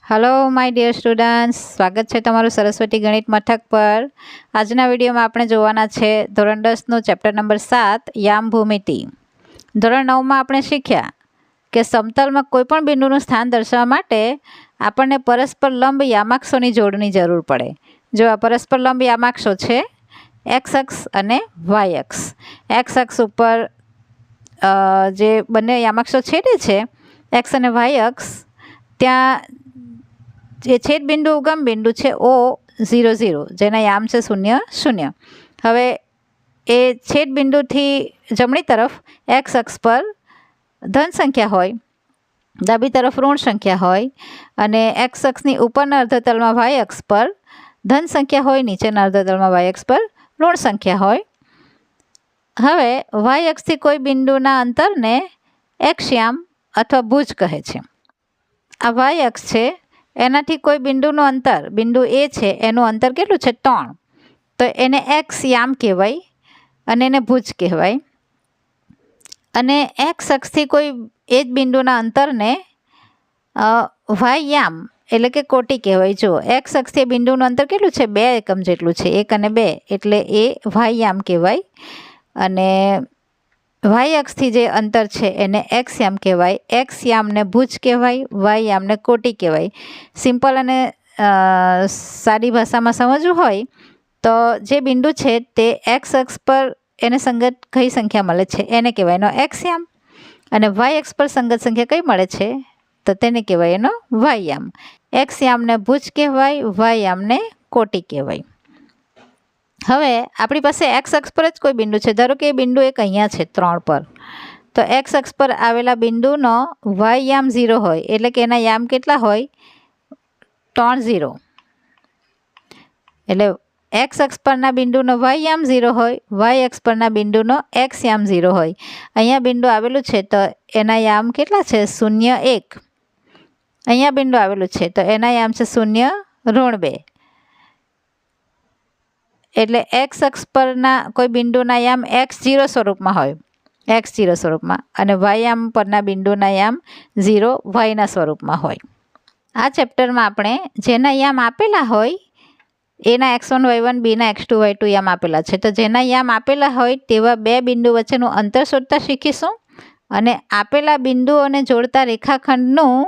Hello my dear students, स्वागत है तमारू सरस्वती गणित मथक पर। आजना विडियो में आपणे जोवाना छे धोरण 10 नो चेप्टर नंबर 7 याम भूमिति। धोरण 9 में आपणे शीख्या के समतल में कोईपण बिंदुनुं स्थान दर्शाववा माटे आपणे परस्पर लंब यामाक्षोनी जोड़नी जरूर पड़े। जो आ परस्पर लंब यामाक्षो छे एक्स अक्ष अने वाय अक्ष। एक्स अक्ष उपर जे बंने यामाक्षो छेदे छे एक्स अने वाय अक्ष त्यां जे छेद बिंदु उगम बिंदु है O00 जेना याम से 0 0। हवे ए छेद बिंदु थी जमणी तरफ एक्स अक्ष पर धन संख्या होय, डाबी तरफ ऋण संख्या होय अने एक्स अक्षनी उपरना अर्धतल में वाय अक्ष पर धन संख्या होय, नीचेना अर्धतल में वाय अक्ष पर ऋण संख्या होय। हवे वाय अक्ष थी कोई बिंदुना अंतर ने एक्स याम अथवा भुज कहे छे। आ वाय अक्ष छे एनाथी कोई बिंदुનું अंतर बिंदु ए छे एનું अंतर કેટલું છે 3, તો એને एक्स याम કહેવાય અને એને ભુજ કહેવાય। અને एक्स અક્ષથી કોઈ એ જ બિંદુના અંતરને વાય યામ એટલે કે કોટી કહેવાય। જો एक्स અક્ષથી બિંદુનું અંતર કેટલું છે 2 એકમ જેટલું છે, 1 અને 2 એટલે એ વાય યામ કહેવાય। અને वाय अक्ष थी जे अंतर है एने एक्स याम कहवाय, एक्स याम ने भुज कहवाय, वाय याम ने कोटी कहवाय। सिंपल अने सादी भाषा में समझवू होय तो जे बिंदु है ते एक्स अक्ष पर एने संगत कई संख्या मळे छे एने कहेवाय एनो एक्स याम, अने वाय अक्ष पर संगत संख्या कई मळे छे तो तेने कहेवाय एनो वाय याम। एक्स याम ने भुज कहवाय, वाय याम ने कोटी कहवाय। हवे आपणी पासे एक्स अक्ष पर ज कोई बिंदु है, धारो के बिंदु एक अहींया छे 3 पर, तो एक्स अक्ष पर आवेला बिंदुनो वाय याम 0 होय एटले के एना याम केटला होय 3 0। एटले एक्स अक्ष परना बिंदुनो वाय याम 0 होय, वाय अक्ष परना बिंदुनो एक्स याम 0 होय। अहींया बिंदु आवेलुं छे तो एना याम केटला छे 0 1। अहींया बिंदु आवेलुं छे तो एना याम छे 0 ऋण 2। एटले एक्स अक्ष परना कोई बिंदुना याम x0 स्वरूप में होय, x0 स्वरूप में, अने वाय याम परना बिंदुना याम 0 y ना स्वरूप में होय। आ चेप्टर में आपणे जेना याम आपेला होय एना x1 y1 b ना x2 y2 याम आपेला छे, तो जेना याम आपेला होय तेवा बे बिंदु वच्चेनुं अंतर शोधता शीखीशुं। अने आपेला बिंदुओने जोड़ता रेखाखंडनुं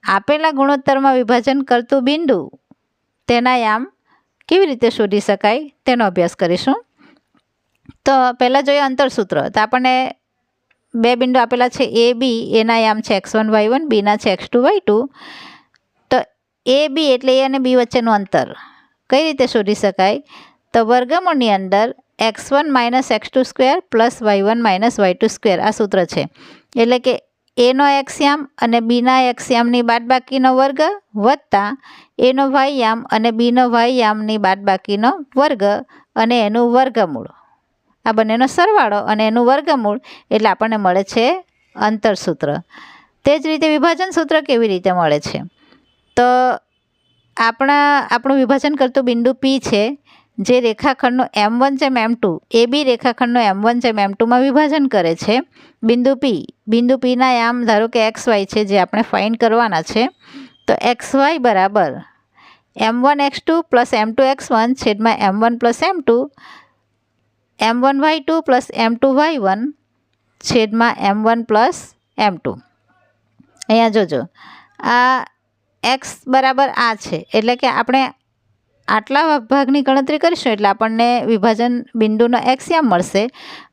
आपेला गुणोत्तर में विभाजन करतुं बिंदु तेना याम केवी रीते शोधी शकाय तेनो अभ्यास करीशुं। तो पहला जोईए अंतर सूत्र। तो आपणे बे बिंदु आपेला छे ए बी, एना याम छे x1 y1, b ना छे x2 y2। तो ए बी एटले ए अने बी वच्चेनुं अंतर कई रीते शोधी शकाय, तो वर्गमूळनी अंदर x1 minus x2 square plus y1 minus y2 square आ सूत्र छे। एटले के ए नो एक्स याम अने बी ना एक्स यामनी बादबाकीनो वर्ग वत्ता ए नो वाय याम अने बी नो वाय यामनी बादबाकीनो वर्ग अने एनुं वर्गमूळ, आ बंनेनो सरवाळो अने एनुं वर्गमूळ एटले आपणने मळे छे अंतर सूत्र। ते ज रीते विभाजन सूत्र केवी रीते मळे छे, तो આપણું વિભાજન કરતું બિંદુ P છે જે રેખાખંડનું M1 જેમ M2 એ બી રેખાખંડનું M1 જેમ M2 માં વિભાજન કરે છે બિંદુ P ના યામ ધારો કે XY છે જે આપણે ફાઇન્ડ કરવાના છે। તો XY બરાબર M1 X2 plus M2 X1 છેદમાં M1 plus M2 M1 Y2 plus M2 Y1 છેદમાં M1 પ્લસ M2। અહીંયા જોજો આ एक्स बराबर आ छे एटले के आपणे आटला भागनी गणतरी करीशुं एटले आपणने विभाजन बिंदुनो एक्स याम मळशे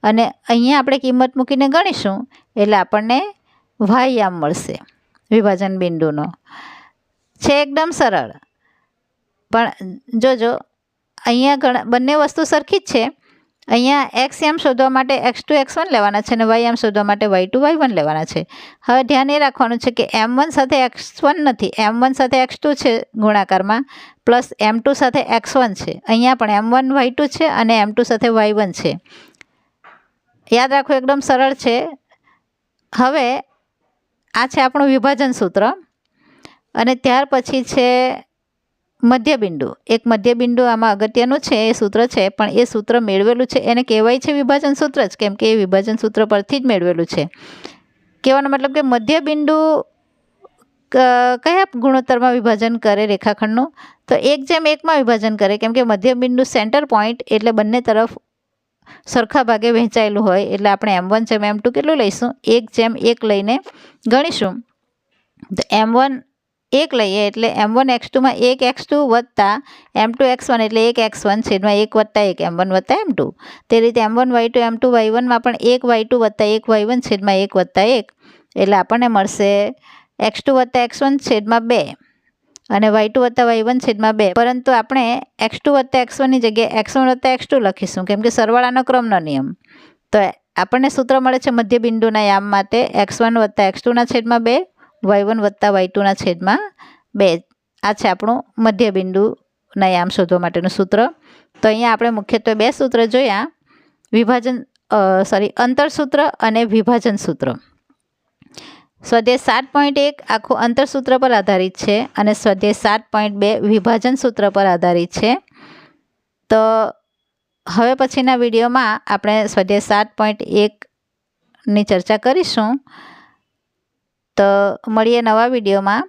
अने अहींया आपणे किंमत मूकीने गणीशुं एटले आपणने वाय याम मळशे विभाजन बिंदुनो। छे एकदम सरळ, पण जोजो अहींया बंने वस्तु सरखी ज छे। अहींया एक्स याम शोधवा माटे x2 x1 लेवाना छे अने वाय याम शोधवा माटे y2 y1 लेवाना छे। हवे ध्यान ए राखवानुं छे के m1 साथे x1 नथी, m1 साथे x2 छे गुणाकारमां प्लस m2 साथे x1 छे। अहींया पण m1 y2 छे अने m2 साथे y1 छे। याद राखो एकदम सरळ छे। हवे आ छे आपणुं विभाजन सूत्र अने त्यार पछी छे मध्य बिंदु। एक मध्य बिंदु आमां अगत्यनुं छे ए सूत्र छे, पण ए सूत्र मेळवेलुं छे एने कहेवाय छे विभाजन सूत्र ज, केम के ए विभाजन सूत्र परथी ज मेळवेलुं छे। कहेवानो मतलब के मध्य बिंदु કયા ગુણોત્તરમાં વિભાજન કરે રેખાખંડનું? તો 1:1માં વિભાજન કરે, કેમ કે મધ્યબિંદુ સેન્ટર પોઈન્ટ એટલે બંને તરફ સરખા ભાગે વહેંચાયેલું હોય, એટલે આપણે m1/m2 કેટલું લઈશું? 1:1 લઈને ગણીશું. તો m1 1 લઈએ એટલે m1x2માં 1x2 વત્તા m2x1 એટલે 1x1 છેદમાં 1 વત્તા 1 m1 વત્તા m2. તે રીતે m1y2 m2y1માં પણ 1y2 વત્તા 1y1 છેદમાં 1 વત્તા 1 એટલે આપણને મળશે x2 વત્તા x1 છેદમાં 2 અને y2 વત્તા y1 છેદમાં 2. પરંતુ આપણે x2 વત્તા x1ની જગ્યાએ x1 વત્તા x2 લખીશું, કેમ કે સરવાળાનો ક્રમનો નિયમ. તો આપણને સૂત્ર મળે છે મધ્યબિંદુના યામ માટે x1 વત્તા x2ના છેદમાં 2, y1 વત્તા y2ના છેદમાં 2. આ છે આપણું મધ્યબિંદુના યામ શોધવા માટેનું સૂત્ર. તો અહીંયા આપણે મુખ્યત્વે બે સૂત્ર જોયા, અંતર સૂત્ર અને વિભાજન સૂત્ર. સ્વાધ્યાય 7.1 આખું અંતર સૂત્ર પર આધારિત છે અને સ્વાધ્યાય 7.2 વિભાજન સૂત્ર પર આધારિત છે. તો હવે પછીના વિડીયોમાં આપણે સ્વાધ્યાય 7.1ની ચર્ચા કરીશું. તો મળીએ નવા વિડીયોમાં.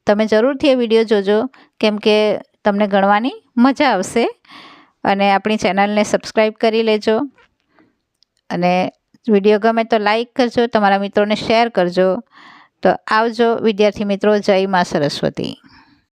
તમે જરૂરથી એ વિડીયો જોજો, કેમ કે તમને ગણવાની મજા આવશે. અને આપણી ચેનલને સબસ્ક્રાઈબ કરી લેજો અને વિડીયો ગમે તો લાઈક કરજો, તમારા મિત્રોને શેર કરજો. તો આવજો વિદ્યાર્થી મિત્રો. જય મા સરસ્વતી.